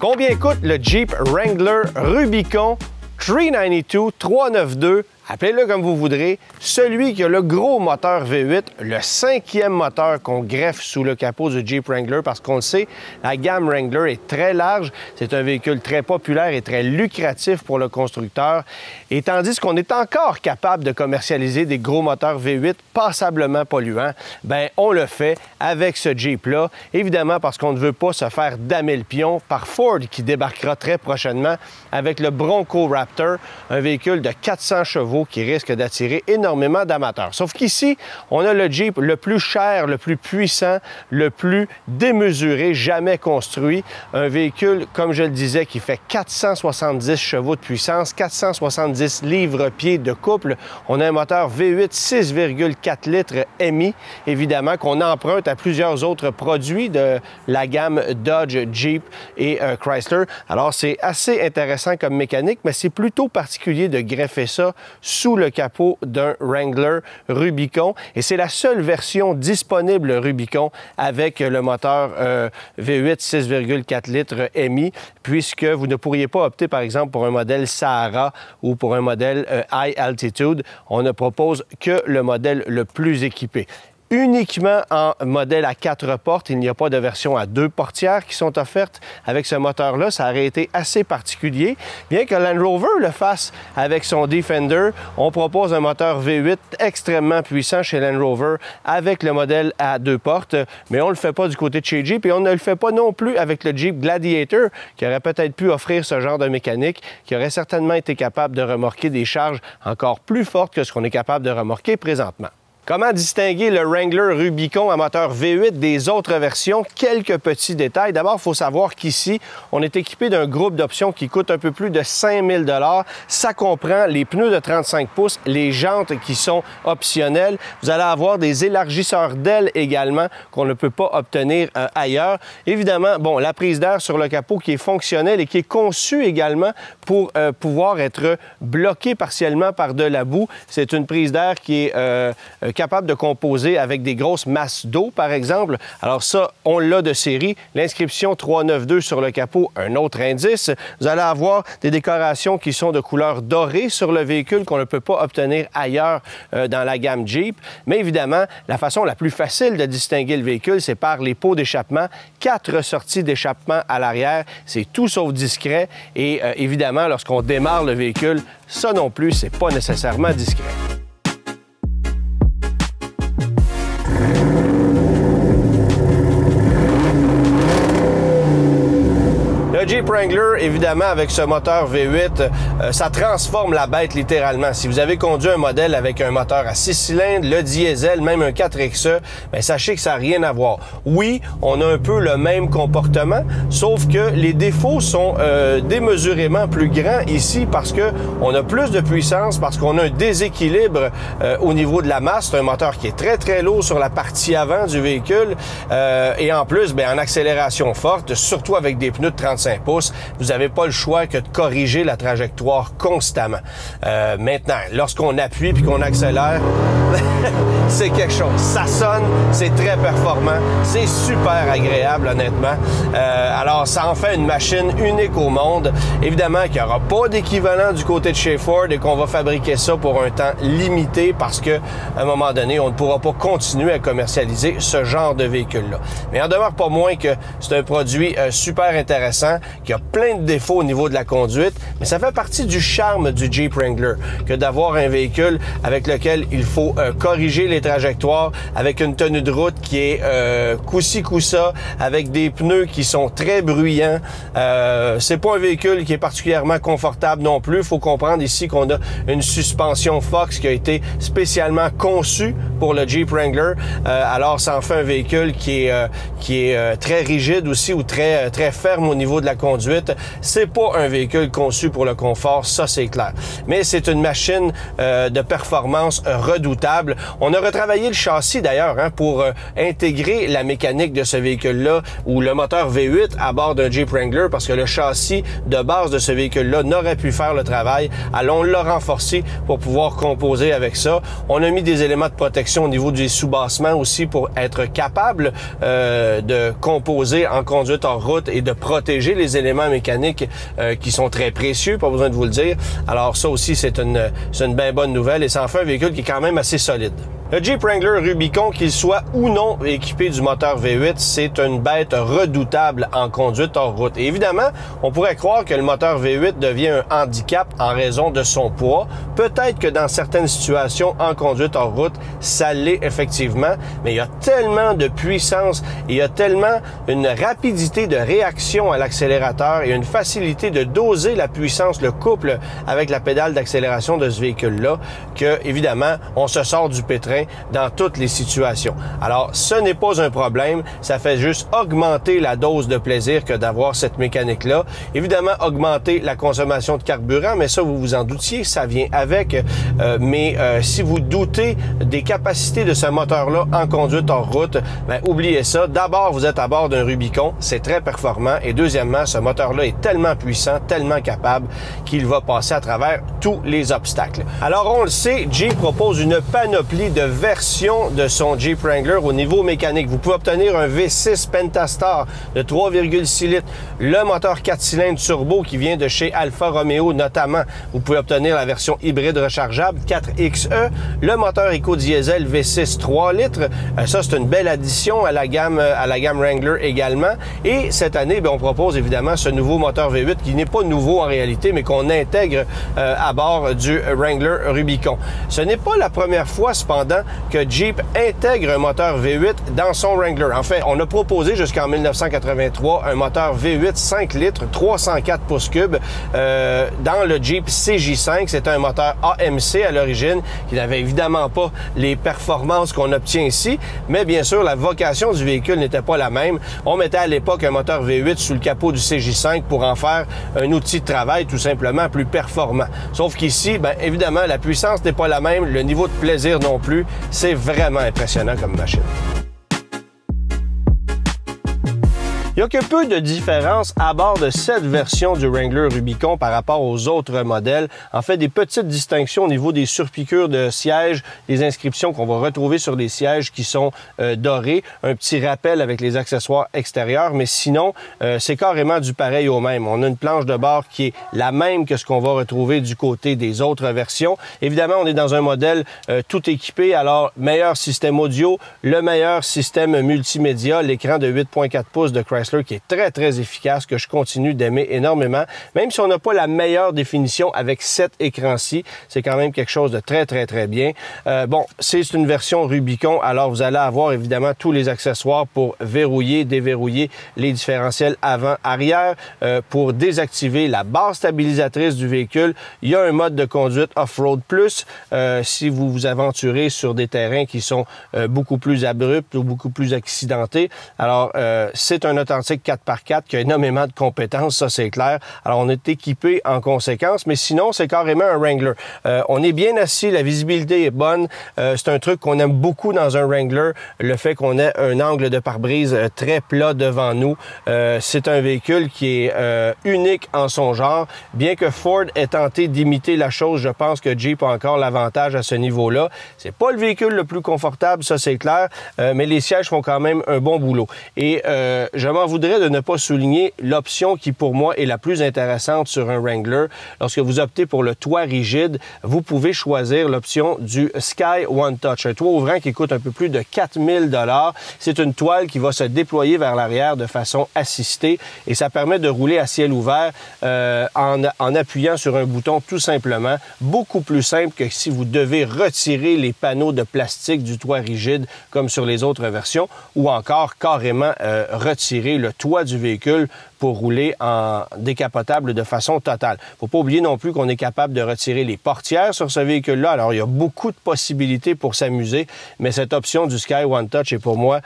Combien coûte le Jeep Wrangler Rubicon 392? Appelez-le comme vous voudrez, celui qui a le gros moteur V8, le 5e moteur qu'on greffe sous le capot du Jeep Wrangler, parce qu'on le sait, la gamme Wrangler est très large, c'est un véhicule très populaire et très lucratif pour le constructeur, et tandis qu'on est encore capable de commercialiser des gros moteurs V8 passablement polluants, bien, on le fait avec ce Jeep-là, évidemment parce qu'on ne veut pas se faire damer le pion par Ford qui débarquera très prochainement avec le Bronco Raptor, un véhicule de 400 chevaux qui risque d'attirer énormément d'amateurs. Sauf qu'ici, on a le Jeep le plus cher, le plus puissant, le plus démesuré jamais construit. Un véhicule, comme je le disais, qui fait 470 chevaux de puissance, 470 livres-pieds de couple. On a un moteur V8 6,4 litres MI, évidemment, qu'on emprunte à plusieurs autres produits de la gamme Dodge, Jeep et Chrysler. Alors, c'est assez intéressant comme mécanique, mais c'est plutôt particulier de greffer ça sous le capot d'un Wrangler Rubicon. Et c'est la seule version disponible Rubicon avec le moteur V8 6,4 litres MI, puisque vous ne pourriez pas opter, par exemple, pour un modèle Sahara ou pour un modèle High Altitude. On ne propose que le modèle le plus équipé. Uniquement en modèle à 4 portes. Il n'y a pas de version à 2 portières qui sont offertes avec ce moteur-là. Ça aurait été assez particulier. Bien que Land Rover le fasse avec son Defender, on propose un moteur V8 extrêmement puissant chez Land Rover avec le modèle à 2 portes, mais on ne le fait pas du côté de chez Jeep et on ne le fait pas non plus avec le Jeep Gladiator qui aurait peut-être pu offrir ce genre de mécanique, qui aurait certainement été capable de remorquer des charges encore plus fortes que ce qu'on est capable de remorquer présentement. Comment distinguer le Wrangler Rubicon à moteur V8 des autres versions? Quelques petits détails. D'abord, il faut savoir qu'ici, on est équipé d'un groupe d'options qui coûte un peu plus de 5 000 $. Ça comprend les pneus de 35 pouces, les jantes qui sont optionnelles. Vous allez avoir des élargisseurs d'ailes également qu'on ne peut pas obtenir ailleurs. Évidemment, bon, la prise d'air sur le capot qui est fonctionnelle et qui est conçue également pour pouvoir être bloquée partiellement par de la boue. C'est une prise d'air qui est capable de composer avec des grosses masses d'eau, par exemple. Alors ça, on l'a de série. L'inscription 392 sur le capot, un autre indice. Vous allez avoir des décorations qui sont de couleur dorée sur le véhicule qu'on ne peut pas obtenir ailleurs dans la gamme Jeep. Mais évidemment, la façon la plus facile de distinguer le véhicule, c'est par les pots d'échappement. 4 sorties d'échappement à l'arrière. C'est tout sauf discret. Et évidemment, lorsqu'on démarre le véhicule, ça non plus, c'est pas nécessairement discret. Le Jeep Wrangler, évidemment, avec ce moteur V8, ça transforme la bête littéralement. Si vous avez conduit un modèle avec un moteur à 6 cylindres, le diesel, même un 4XE, bien, sachez que ça n'a rien à voir. Oui, on a un peu le même comportement, sauf que les défauts sont démesurément plus grands ici parce qu'on a plus de puissance, parce qu'on a un déséquilibre au niveau de la masse. C'est un moteur qui est très, très lourd sur la partie avant du véhicule. Et en plus, bien, en accélération forte, surtout avec des pneus de 35 pouces, vous n'avez pas le choix que de corriger la trajectoire constamment. Maintenant, lorsqu'on appuie puis qu'on accélère, c'est quelque chose. Ça sonne, c'est très performant, c'est super agréable, honnêtement. Alors, ça en fait une machine unique au monde. Évidemment qu'il n'y aura pas d'équivalent du côté de chez Ford et qu'on va fabriquer ça pour un temps limité parce qu'à un moment donné, on ne pourra pas continuer à commercialiser ce genre de véhicule-là. Mais en demeure pas moins que c'est un produit super intéressant, qui a plein de défauts au niveau de la conduite, mais ça fait partie du charme du Jeep Wrangler que d'avoir un véhicule avec lequel il faut corriger les trajectoires, avec une tenue de route qui est coup-ci, coup-ça, avec des pneus qui sont très bruyants. C'est pas un véhicule qui est particulièrement confortable non plus. Il faut comprendre ici qu'on a une suspension Fox qui a été spécialement conçue pour le Jeep Wrangler. Alors, ça en fait un véhicule qui est très rigide aussi ou très ferme au niveau de la conduite. C'est pas un véhicule conçu pour le confort, ça c'est clair. Mais c'est une machine de performance redoutable. On a retravaillé le châssis d'ailleurs pour intégrer la mécanique de ce véhicule-là ou le moteur V8 à bord d'un Jeep Wrangler parce que le châssis de base de ce véhicule-là n'aurait pu faire le travail. Alors on l'a renforcé pour pouvoir composer avec ça. On a mis des éléments de protection au niveau du sous-bassement aussi pour être capable de composer en conduite en route et de protéger les éléments éléments mécaniques qui sont très précieux, pas besoin de vous le dire. Alors ça aussi, c'est une bien bonne nouvelle et ça en fait un véhicule qui est quand même assez solide. Le Jeep Wrangler Rubicon, qu'il soit ou non équipé du moteur V8, c'est une bête redoutable en conduite hors route. Et évidemment, on pourrait croire que le moteur V8 devient un handicap en raison de son poids. Peut-être que dans certaines situations en conduite hors route, ça l'est effectivement, mais il y a tellement de puissance, il y a tellement une rapidité de réaction à l'accélérateur et une facilité de doser la puissance, le couple avec la pédale d'accélération de ce véhicule-là, que évidemment, on se sort du pétrin dans toutes les situations. Alors, ce n'est pas un problème, ça fait juste augmenter la dose de plaisir que d'avoir cette mécanique-là. Évidemment, augmenter la consommation de carburant, mais ça, vous vous en doutiez, ça vient avec. Mais si vous doutez des capacités de ce moteur-là en conduite hors route, ben, oubliez ça. D'abord, vous êtes à bord d'un Rubicon, c'est très performant. Et deuxièmement, ce moteur-là est tellement puissant, tellement capable qu'il va passer à travers tous les obstacles. Alors, on le sait, Jeep propose une panoplie de version de son Jeep Wrangler au niveau mécanique. Vous pouvez obtenir un V6 Pentastar de 3,6 litres, le moteur 4 cylindres turbo qui vient de chez Alfa Romeo notamment. Vous pouvez obtenir la version hybride rechargeable 4XE, le moteur éco-diesel V6 3 litres. Ça, c'est une belle addition à la gamme Wrangler également. Et cette année, bien, on propose évidemment ce nouveau moteur V8 qui n'est pas nouveau en réalité, mais qu'on intègre à bord du Wrangler Rubicon. Ce n'est pas la première fois, cependant, que Jeep intègre un moteur V8 dans son Wrangler. En fait, on a proposé jusqu'en 1983 un moteur V8 5 litres, 304 pouces cubes dans le Jeep CJ5. C'était un moteur AMC à l'origine qui n'avait évidemment pas les performances qu'on obtient ici, mais bien sûr, la vocation du véhicule n'était pas la même. On mettait à l'époque un moteur V8 sous le capot du CJ5 pour en faire un outil de travail tout simplement plus performant. Sauf qu'ici, bien évidemment, la puissance n'est pas la même, le niveau de plaisir non plus. C'est vraiment impressionnant comme machine. Il n'y a que peu de différence à bord de cette version du Wrangler Rubicon par rapport aux autres modèles. En fait, des petites distinctions au niveau des surpiqûres de sièges, des inscriptions qu'on va retrouver sur les sièges qui sont dorés, un petit rappel avec les accessoires extérieurs, mais sinon, c'est carrément du pareil au même. On a une planche de bord qui est la même que ce qu'on va retrouver du côté des autres versions. Évidemment, on est dans un modèle tout équipé, alors meilleur système audio, le meilleur système multimédia, l'écran de 8,4 pouces de Chrysler qui est très, très efficace, que je continue d'aimer énormément. Même si on n'a pas la meilleure définition avec cet écran-ci, c'est quand même quelque chose de très, très, très bien. Bon, c'est une version Rubicon, alors vous allez avoir évidemment tous les accessoires pour verrouiller, déverrouiller les différentiels avant-arrière, pour désactiver la barre stabilisatrice du véhicule. Il y a un mode de conduite Off-Road Plus si vous vous aventurez sur des terrains qui sont beaucoup plus abrupts ou beaucoup plus accidentés. Alors, c'est un authentique 4x4 qui a énormément de compétences, ça c'est clair. Alors on est équipé en conséquence, mais sinon c'est carrément un Wrangler. On est bien assis, la visibilité est bonne. C'est un truc qu'on aime beaucoup dans un Wrangler, le fait qu'on ait un angle de pare-brise très plat devant nous. C'est un véhicule qui est unique en son genre. Bien que Ford ait tenté d'imiter la chose, je pense que Jeep a encore l'avantage à ce niveau-là. C'est pas le véhicule le plus confortable, ça c'est clair, mais les sièges font quand même un bon boulot. Et je m'en voudrais de ne pas souligner l'option qui, pour moi, est la plus intéressante sur un Wrangler. Lorsque vous optez pour le toit rigide, vous pouvez choisir l'option du Sky One Touch, un toit ouvrant qui coûte un peu plus de 4 000 $. C'est une toile qui va se déployer vers l'arrière de façon assistée et ça permet de rouler à ciel ouvert en appuyant sur un bouton tout simplement. Beaucoup plus simple que si vous devez retirer les panneaux de plastique du toit rigide comme sur les autres versions ou encore carrément retirer le toit du véhicule pour rouler en décapotable de façon totale. Il ne faut pas oublier non plus qu'on est capable de retirer les portières sur ce véhicule-là. Alors, il y a beaucoup de possibilités pour s'amuser, mais cette option du Sky One Touch est pour moi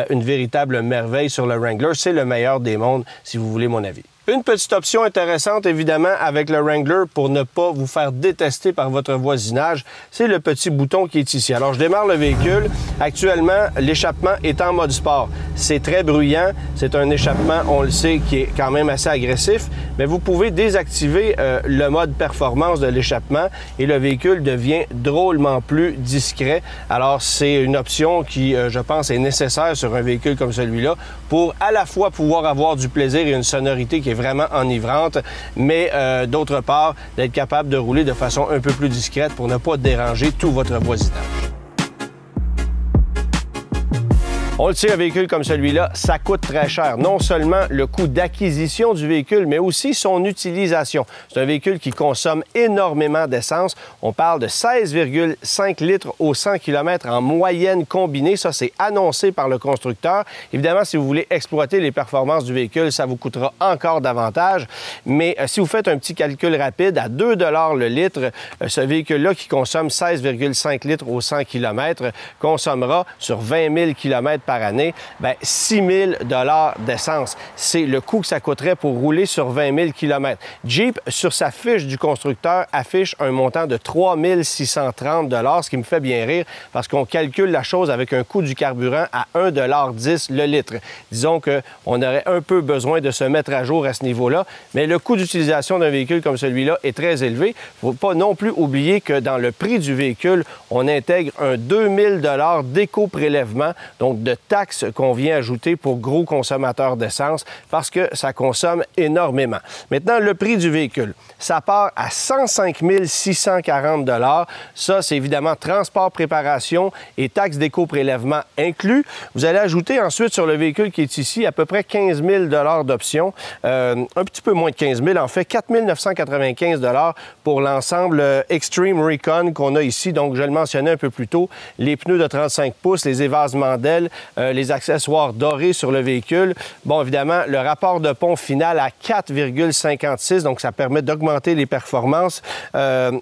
une véritable merveille sur le Wrangler. C'est le meilleur des mondes, si vous voulez mon avis. Une petite option intéressante, évidemment, avec le Wrangler pour ne pas vous faire détester par votre voisinage, c'est le petit bouton qui est ici. Alors, je démarre le véhicule. Actuellement, l'échappement est en mode sport. c'est très bruyant, c'est un échappement, on le sait, qui est quand même assez agressif, mais vous pouvez désactiver le mode performance de l'échappement et le véhicule devient drôlement plus discret. Alors, c'est une option qui, je pense, est nécessaire sur un véhicule comme celui-là pour à la fois pouvoir avoir du plaisir et une sonorité qui est vraiment enivrante, mais d'autre part, d'être capable de rouler de façon un peu plus discrète pour ne pas déranger tout votre voisinage. On le sait, un véhicule comme celui-là, ça coûte très cher. Non seulement le coût d'acquisition du véhicule, mais aussi son utilisation. C'est un véhicule qui consomme énormément d'essence. On parle de 16,5 litres au 100 km en moyenne combinée. Ça, c'est annoncé par le constructeur. Évidemment, si vous voulez exploiter les performances du véhicule, ça vous coûtera encore davantage. Mais si vous faites un petit calcul rapide, à 2 $ le litre, ce véhicule-là qui consomme 16,5 litres au 100 km consommera sur 20 000 km par année, 6 000 $ d'essence. C'est le coût que ça coûterait pour rouler sur 20 000 km. Jeep, sur sa fiche du constructeur, affiche un montant de 3 630 $, ce qui me fait bien rire parce qu'on calcule la chose avec un coût du carburant à 1,10 $ le litre. Disons qu'on aurait un peu besoin de se mettre à jour à ce niveau-là, mais le coût d'utilisation d'un véhicule comme celui-là est très élevé. Il ne faut pas non plus oublier que dans le prix du véhicule, on intègre un 2 000 $ d'éco-prélèvement, donc de taxes qu'on vient ajouter pour gros consommateurs d'essence parce que ça consomme énormément. Maintenant, le prix du véhicule, ça part à 105 640 $. Ça, c'est évidemment transport, préparation et taxes d'éco-prélèvement inclus. Vous allez ajouter ensuite sur le véhicule qui est ici à peu près 15 000 $ d'options. Un petit peu moins de 15 000, en fait, 4 995 $ pour l'ensemble Extreme Recon qu'on a ici. Donc, je le mentionnais un peu plus tôt, les pneus de 35 pouces, les évasements d'ailes, les accessoires dorés sur le véhicule. Bon, évidemment, le rapport de pont final à 4,56, donc ça permet d'augmenter les performances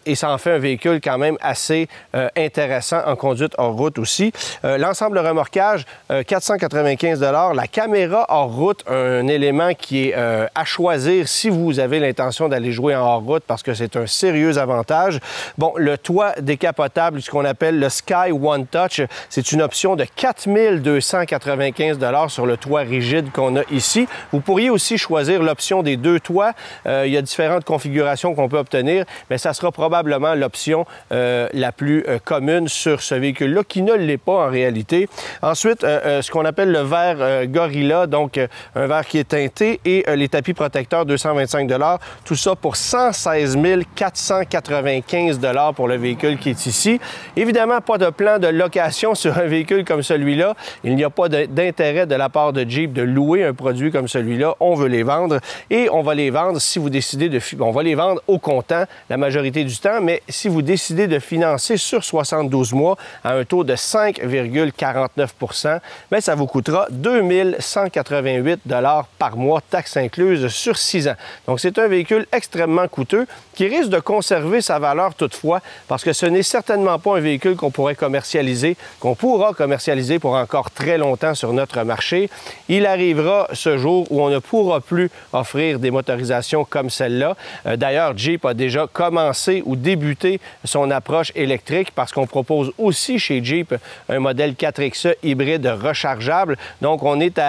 et ça en fait un véhicule quand même assez intéressant en conduite hors route aussi. L'ensemble remorquage, 495 $. La caméra hors route, un élément qui est à choisir si vous avez l'intention d'aller jouer en hors route parce que c'est un sérieux avantage. Bon, le toit décapotable, ce qu'on appelle le Sky One Touch, c'est une option de 4 295 $ sur le toit rigide qu'on a ici. Vous pourriez aussi choisir l'option des deux toits. Il y a différentes configurations qu'on peut obtenir, mais ça sera probablement l'option la plus commune sur ce véhicule-là, qui ne l'est pas en réalité. Ensuite, ce qu'on appelle le verre Gorilla, donc un verre qui est teinté, et les tapis protecteurs, 225 $. Tout ça pour 116 495 $ pour le véhicule qui est ici. Évidemment, pas de plan de location sur un véhicule comme celui-là. Il n'y a pas d'intérêt de la part de Jeep de louer un produit comme celui-là. On veut les vendre et on va les vendre si vous décidez de... On va les vendre au comptant la majorité du temps, mais si vous décidez de financer sur 72 mois à un taux de 5,49 %, bien, ça vous coûtera 2 188 $ par mois, taxes incluses sur 6 ans. Donc, c'est un véhicule extrêmement coûteux qui risque de conserver sa valeur toutefois parce que ce n'est certainement pas un véhicule qu'on pourrait commercialiser, qu'on pourra commercialiser pour encore très longtemps sur notre marché. Il arrivera ce jour où on ne pourra plus offrir des motorisations comme celle-là. D'ailleurs, Jeep a déjà commencé ou débuté son approche électrique parce qu'on propose aussi chez Jeep un modèle 4XE hybride rechargeable. Donc, on est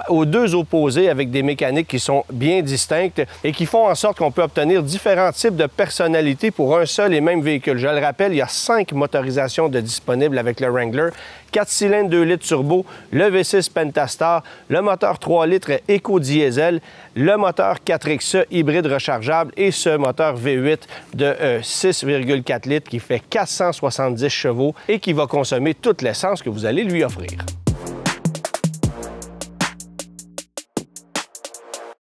aux deux opposés avec des mécaniques qui sont bien distinctes et qui font en sorte qu'on peut obtenir différents types de personnalités pour un seul et même véhicule. Je le rappelle, il y a 5 motorisations disponibles avec le Wrangler. 4 cylindres 2 litres turbo, le V6 Pentastar, le moteur 3 litres éco-diesel, le moteur 4XE hybride rechargeable et ce moteur V8 de 6,4 litres qui fait 470 chevaux et qui va consommer toute l'essence que vous allez lui offrir.